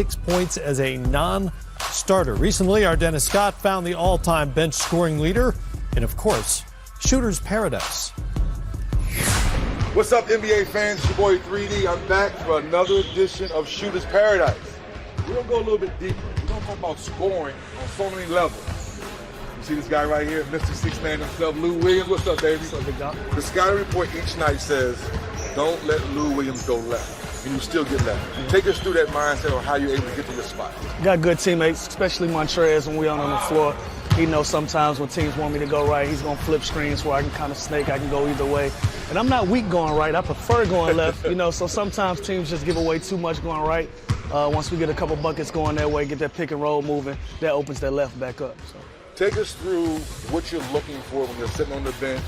26 points as a non-starter. Recently, our Dennis Scott found the all-time bench scoring leader in, of course, Shooter's Paradise. What's up, NBA fans? It's your boy 3D. I'm back for another edition of Shooter's Paradise. We're going to go a little bit deeper. We're going to talk about scoring on so many levels. You see this guy right here, Mr. Six Man himself, Lou Williams. What's up, baby? What's up, big dog? The Scotty Report each night says, don't let Lou Williams go left. And you still get left. Take us through that mindset on how you're able to get to your spot. Got good teammates, especially Montrez when we're on the floor. He knows sometimes when teams want me to go right, he's going to flip screens where I can kind of snake, I can go either way. And I'm not weak going right. I prefer going left, so sometimes teams just give away too much going right. Once we get a couple buckets going that way, get that pick and roll moving, that opens that left back up. So. Take us through what you're looking for when you're sitting on the bench.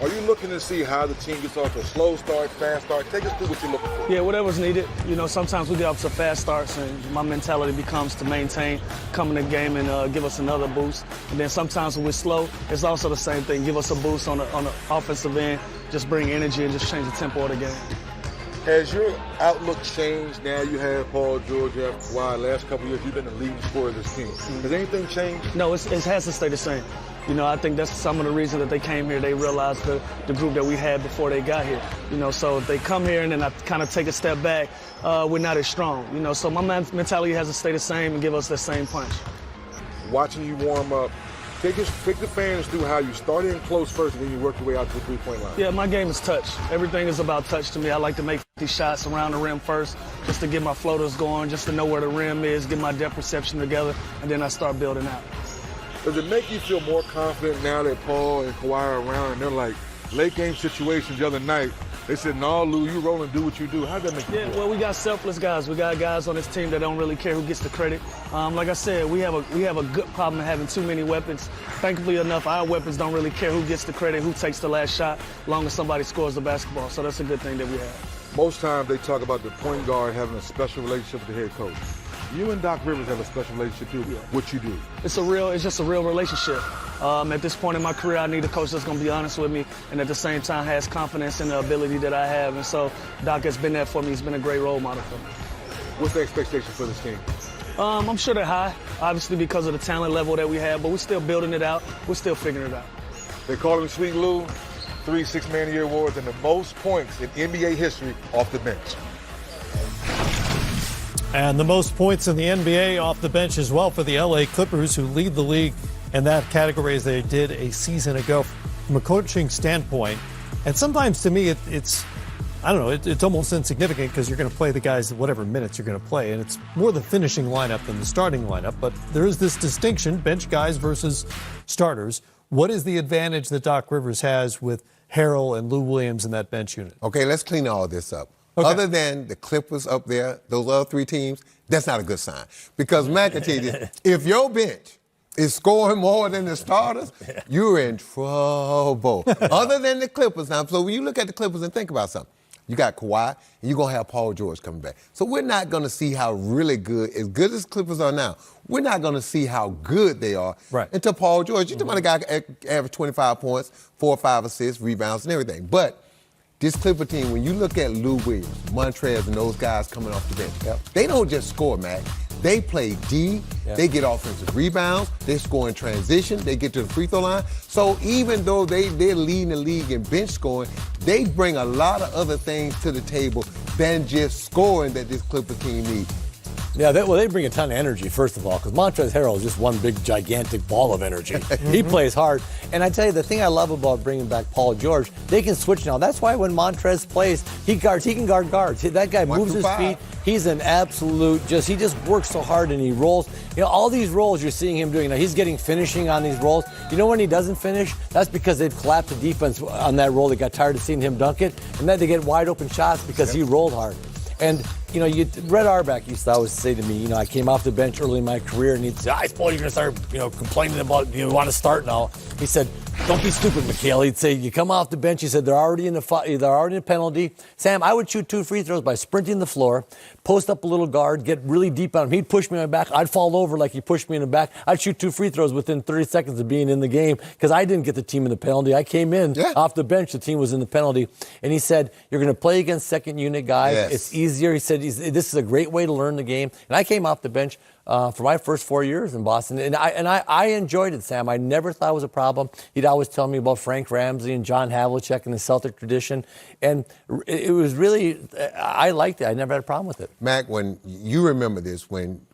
Are you looking to see how the team gets off to a slow start, fast start? Take us through what you're looking for. Yeah, whatever's needed. Sometimes we get off to fast starts, and my mentality becomes to maintain, come in the game and give us another boost. And then sometimes when we're slow, it's also the same thing. Give us a boost on the offensive end, just bring energy and just change the tempo of the game. Has your outlook changed now? You have Paul George, you have Kawhi. Last couple of years, you've been the leading scorer of this team. Has anything changed? No, it has to stay the same. I think that's some of the reason that they came here. They realized the group that we had before they got here. So if they come here and then I kind of take a step back, we're not as strong. So my mentality has to stay the same and give us the same punch. Watching you warm up, take the fans through how you start in close first and then you work your way out to the three-point line. Yeah, my game is touch. Everything is about touch to me. I like to make 50 shots around the rim first, just to get my floaters going, just to know where the rim is, get my depth perception together, and then I start building out. Does it make you feel more confident now that Paul and Kawhi are around and they're like late game situations the other night? They said, no, Lou, you roll and do what you do. How does that make you feel? Well, we got selfless guys. We got guys on this team that don't really care who gets the credit. Like I said, we have a good problem of having too many weapons. Thankfully enough, our weapons don't really care who gets the credit, who takes the last shot, as long as somebody scores the basketball. So that's a good thing that we have. Most times they talk about the point guard having a special relationship with the head coach. You and Doc Rivers have a special relationship too. Yeah. What you do? It's just a real relationship. At this point in my career, I need a coach that's going to be honest with me and at the same time has confidence in the ability that I have. And so Doc has been there for me. He's been a great role model for me. What's the expectation for this team? I'm sure they're high, obviously because of the talent level that we have, but we're still building it out. We're still figuring it out. They call him Sweet Lou, 3 Six Man of the Year awards, and the most points in NBA history off the bench. And the most points in the NBA off the bench as well for the LA Clippers, who lead the league in that category as they did a season ago from a coaching standpoint. And sometimes to me, it's almost insignificant because you're going to play the guys whatever minutes you're going to play. And it's more the finishing lineup than the starting lineup. But there is this distinction, bench guys versus starters. What is the advantage that Doc Rivers has with Harrell and Lou Williams in that bench unit? Okay, let's clean all this up. Okay. Other than the Clippers up there, those other three teams, that's not a good sign. Because, Matt, I tell you this, if your bench is scoring more than the starters, you're in trouble. Other than the Clippers now. So when you look at the Clippers and think about something, you got Kawhi, and you're going to have Paul George coming back. So we're not going to see how really good as Clippers are now, we're not going to see how good they are until Paul George. You're talking about a guy averaged 25 points, 4 or 5 assists, rebounds, and everything. But this Clipper team, when you look at Lou Williams, Montrez, and those guys coming off the bench, they don't just score, Matt. They play D, they get offensive rebounds, they score in transition, they get to the free throw line. So even though they're leading the league in bench scoring, they bring a lot of other things to the table than just scoring that this Clipper team needs. Yeah, they bring a ton of energy, first of all, because Montrezl Harrell is just one big, gigantic ball of energy. He plays hard. And I tell you, the thing I love about bringing back Paul George, they can switch now. That's why when Montrez plays, he can guard guards. That guy moves his feet. He's an absolute, he just works so hard and he rolls. All these rolls you're seeing him doing. Now, he's getting finishing on these rolls. When he doesn't finish, that's because they've collapsed the defense on that roll. They got tired of seeing him dunk it. And then they get wide open shots because he rolled hard. And, Red Auerbach used to always say to me, I came off the bench early in my career and he'd say, I suppose you're going to start, complaining about, you want to start now. He said, don't be stupid, Mikhail. He'd say, you come off the bench. He said, they're already in a penalty. Sam, I would shoot 2 free throws by sprinting the floor, post up a little guard, get really deep on him. He'd push me on my back. I'd fall over like he pushed me in the back. I'd shoot 2 free throws within 30 seconds of being in the game because I didn't get the team in the penalty. I came in off the bench. The team was in the penalty. And he said, you're going to play against second unit guys. Yes. It's easier. He said, this is a great way to learn the game. And I came off the bench for my first 4 years in Boston, and I enjoyed it, Sam. I never thought it was a problem. He'd always tell me about Frank Ramsey and John Havlicek and the Celtic tradition, and it was really, I liked it. I never had a problem with it. Mac, when you remember this, when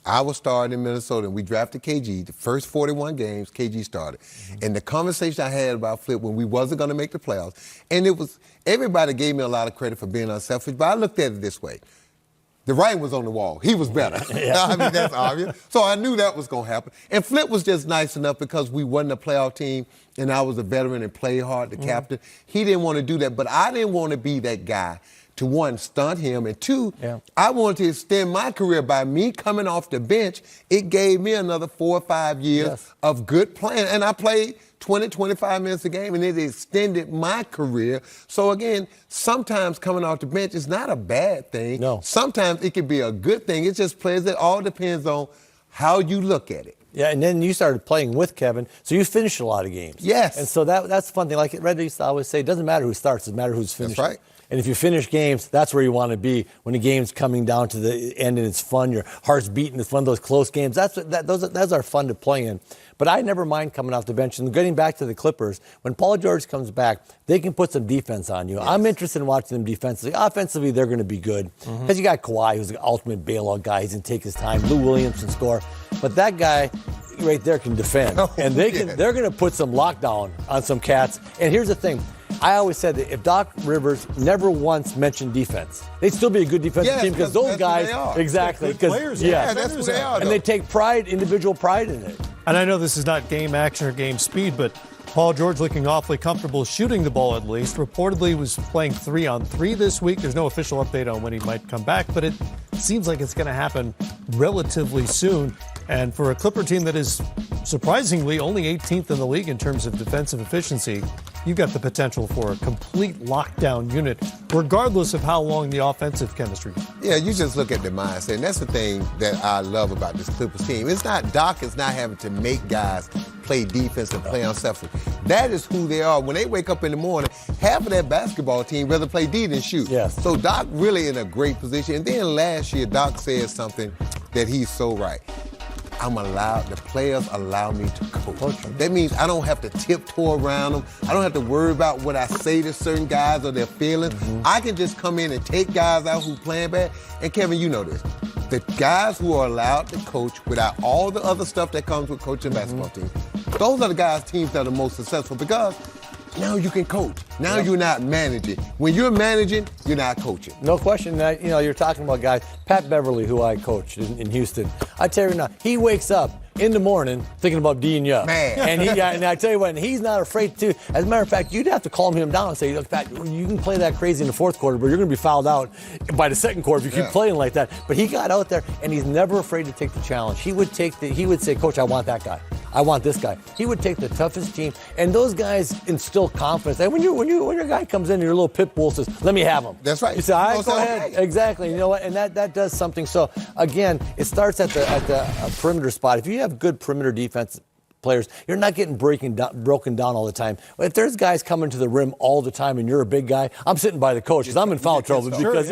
I was starting in Minnesota and we drafted KG, the first 41 games, KG started. And the conversation I had about Flip when we wasn't going to make the playoffs, and it was, everybody gave me a lot of credit for being unselfish, but I looked at it this way. The writing was on the wall. He was better. I mean, that's obvious. So I knew that was going to happen. And Flip was just nice enough because we wasn't a playoff team and I was a veteran and played hard, the captain. He didn't want to do that, but I didn't want to be that guy to, one, stunt him, and two, I wanted to extend my career by me coming off the bench. It gave me another 4 or 5 years of good playing, and I played 20, 25 minutes a game, and it extended my career. So again, sometimes coming off the bench is not a bad thing. No. Sometimes it can be a good thing. It just plays, it all depends on how you look at it. Yeah, and then you started playing with Kevin, so you finished a lot of games. Yes. And so that's the fun thing. Like Red used to always say, it doesn't matter who starts, it matters who's finishing. That's right. And if you finish games, that's where you want to be when the game's coming down to the end and it's fun, your heart's beating, it's one of those close games. Those are fun to play in. But I never mind coming off the bench. And getting back to the Clippers, when Paul George comes back, they can put some defense on you. Yes. I'm interested in watching them defensively. Offensively, they're going to be good. Because you got Kawhi, who's the ultimate bailout guy. He's going to take his time. Lou Williams can score. But that guy right there can defend. And they're going to put some lockdown on some cats. And here's the thing. I always said that if Doc Rivers never once mentioned defense, they'd still be a good defensive team because those guys, exactly, good players. That's who they are. And they take pride, individual pride in it. And I know this is not game action or game speed, but Paul George looking awfully comfortable shooting the ball at least. Reportedly was playing 3-on-3 this week. There's no official update on when he might come back, but it seems like it's going to happen relatively soon. And for a Clipper team that is surprisingly only 18th in the league in terms of defensive efficiency, you've got the potential for a complete lockdown unit, regardless of how long the offensive chemistry. Yeah, you just look at the mindset, and that's the thing that I love about this Clippers team. It's not, Doc is not having to make guys play defense and play unselfish. That is who they are. When they wake up in the morning, half of that basketball team rather play D than shoot. Yes. So Doc really in a great position. And then last year, Doc said something that he's so right. The players allow me to coach. That means I don't have to tiptoe around them. I don't have to worry about what I say to certain guys or their feelings. I can just come in and take guys out who playing bad. And Kevin, you know this. The guys who are allowed to coach without all the other stuff that comes with coaching basketball teams, those are the guys' teams that are most successful because now you can coach. Now you're not managing. When you're managing, you're not coaching. No question. You're talking about guys. Pat Beverly, who I coached in Houston. I tell you now, he wakes up in the morning thinking about D and Yup. Man. And I tell you what, and he's not afraid to. As a matter of fact, you'd have to calm him down and say, look, Pat, you can play that crazy in the fourth quarter, but you're going to be fouled out by the second quarter if you keep playing like that. But he got out there, and he's never afraid to take the challenge. He would say, Coach, I want that guy. I want this guy. He would take the toughest team, and those guys instill confidence. And when your guy comes in, your little pit bull says, "Let me have him." That's right. You say, "All right, go ahead." Okay. Exactly. You know what? And that does something. So again, it starts at the perimeter spot. If you have good perimeter defense players, you're not getting broken down all the time. If there's guys coming to the rim all the time and you're a big guy, I'm sitting by the coach because I'm in foul trouble because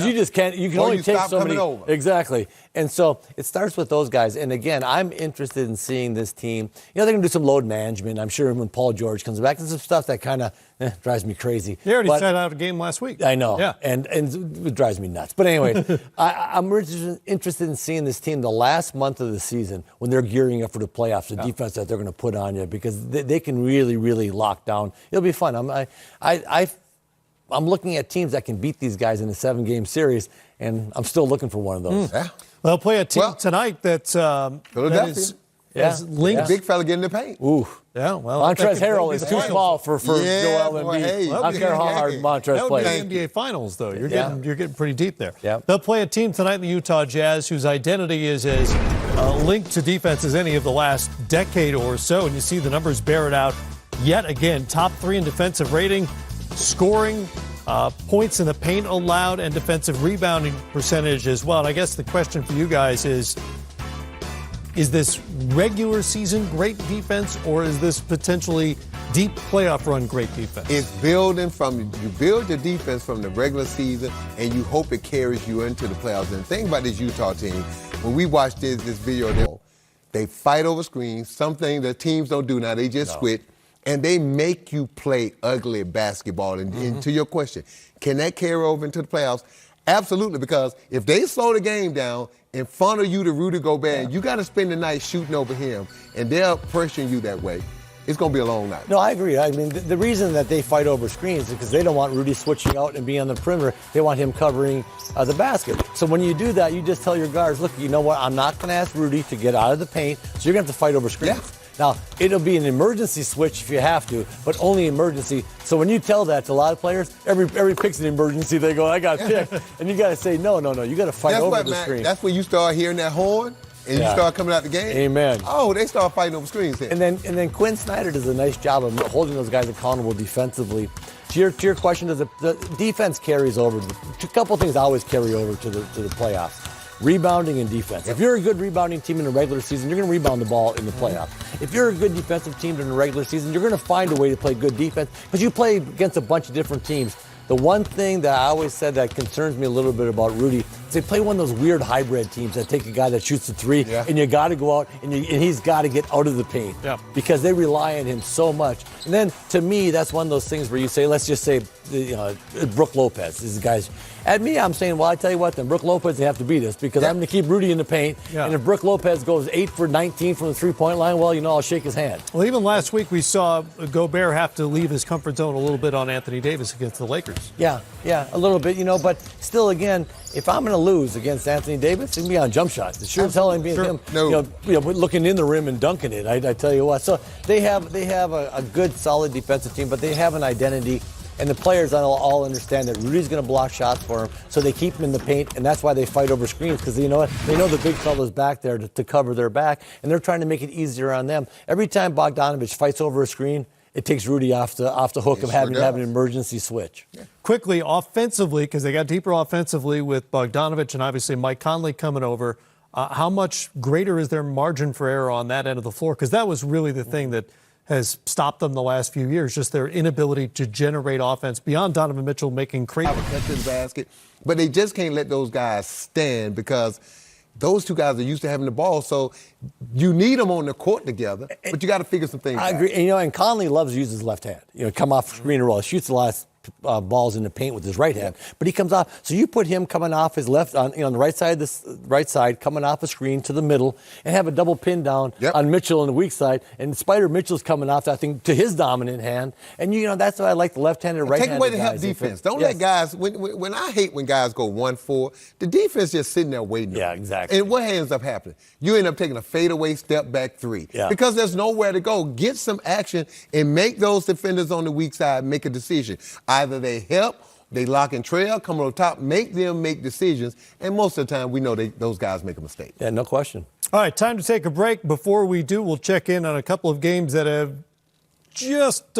you just can't. You can only take so many. Over. Exactly. And so it starts with those guys. And again, I'm interested in seeing this team. They're going to do some load management. I'm sure when Paul George comes back, there's some stuff that kind of drives me crazy. They already set out a game last week. I know. Yeah. And it drives me nuts. But anyway, I'm interested in seeing this team the last month of the season when they're gearing up for the playoffs, the defense that they're going to put on you because they can really, really lock down. It'll be fun. I'm looking at teams that can beat these guys in a 7-game series, and I'm still looking for one of those. Yeah. They'll play a team tonight that's Philadelphia. linked. Big fella getting the paint. Ooh. Yeah, well, Montrezl Harrell is too small for Joel Embiid. Hey, I don't care how hard Montrezl that would plays. be the NBA Finals, though. You're getting pretty deep there. Yeah. They'll play a team tonight, the Utah Jazz, whose identity is as linked to defense as any of the last decade or so. And you see the numbers bear it out yet again. Top 3 in defensive rating, scoring, points in the paint allowed, and defensive rebounding percentage as well. And I guess the question for you guys is this regular season great defense, or is this potentially deep playoff run great defense? It's building you build your defense from the regular season, and you hope it carries you into the playoffs. And the thing about this Utah team, when we watched this video, they fight over screens, something that teams don't do now. They just switch, and they make you play ugly basketball. And to your question, can that carry over into the playoffs? Absolutely, because if they slow the game down and funnel you to Rudy Gobert, you got to spend the night shooting over him, and they're pressuring you that way. It's going to be a long night. No, I agree. I mean, the reason that they fight over screens is because they don't want Rudy switching out and being on the perimeter. They want him covering the basket. So when you do that, you just tell your guards, look, you know what? I'm not going to ask Rudy to get out of the paint, so you're going to have to fight over screens. Yeah. Now, it'll be an emergency switch if you have to, but only emergency. So when you tell that to a lot of players, every pick's an emergency. They go, I got picked. And you got to say, no. You got to fight over the screen. That's when you start hearing that horn. And you start coming out the game. Amen. Oh, they start fighting over screens here. And then Quinn Snyder does a nice job of holding those guys accountable defensively. To your question, does the defense carries over? A couple things always carry over to the playoffs. Rebounding and defense. If you're a good rebounding team in the regular season, you're going to rebound the ball in the playoffs. If you're a good defensive team in the regular season, you're going to find a way to play good defense because you play against a bunch of different teams. The one thing that I always said that concerns me a little bit about Rudy is they play one of those weird hybrid teams that take a guy that shoots a three, and you got to go out and he's got to get out of the paint because they rely on him so much. And then to me, that's one of those things where you say, let's just say, Brook Lopez. These guys. At me, I'm saying, well, I tell you what, then Brook Lopez, they have to beat us because I'm going to keep Rudy in the paint. Yeah. And if Brook Lopez goes 8 for 19 from the three-point line, well, I'll shake his hand. Well, even last week we saw Gobert have to leave his comfort zone a little bit on Anthony Davis against the Lakers. Yeah, a little bit, but still, again, if I'm going to lose against Anthony Davis, it's going to be on jump shots. It's sure as hell ain't being him, looking in the rim and dunking it. I tell you what. So they have a good, solid defensive team, but they have an identity. And the players all understand that Rudy's going to block shots for him, so they keep him in the paint, and that's why they fight over screens, because you know what? They know the big fella's back there to cover their back, and they're trying to make it easier on them. Every time Bogdanovich fights over a screen, it takes Rudy off the hook of having to have an emergency switch. Yeah. Quickly, offensively, because they got deeper offensively with Bogdanovich and obviously Mike Conley coming over, how much greater is their margin for error on that end of the floor? Because that was really the thing that has stopped them the last few years, just their inability to generate offense beyond Donovan Mitchell making crazy cut to the basket. But they just can't let those guys stand because those two guys are used to having the ball. So you need them on the court together, but you got to figure some things out. I agree. And Conley loves to use his left hand. Come off screen and roll. He shoots the last balls in the paint with his right hand, but he comes off. So you put him coming off his left on the right side, coming off a screen to the middle, and have a double pin down on Mitchell on the weak side. And Spider Mitchell's coming off, I think, to his dominant hand. And that's why I like the left-handed, right-handed Take away the help defense. Don't let guys. When I hate when guys go 1-4, the defense just sitting there waiting. Yeah, exactly. And what ends up happening? You end up taking a fadeaway step back three because there's nowhere to go. Get some action and make those defenders on the weak side make a decision. Either they help, they lock and trail, come on top, make them make decisions, and most of the time we know those guys make a mistake. Yeah, no question. All right, time to take a break. Before we do, we'll check in on a couple of games that have just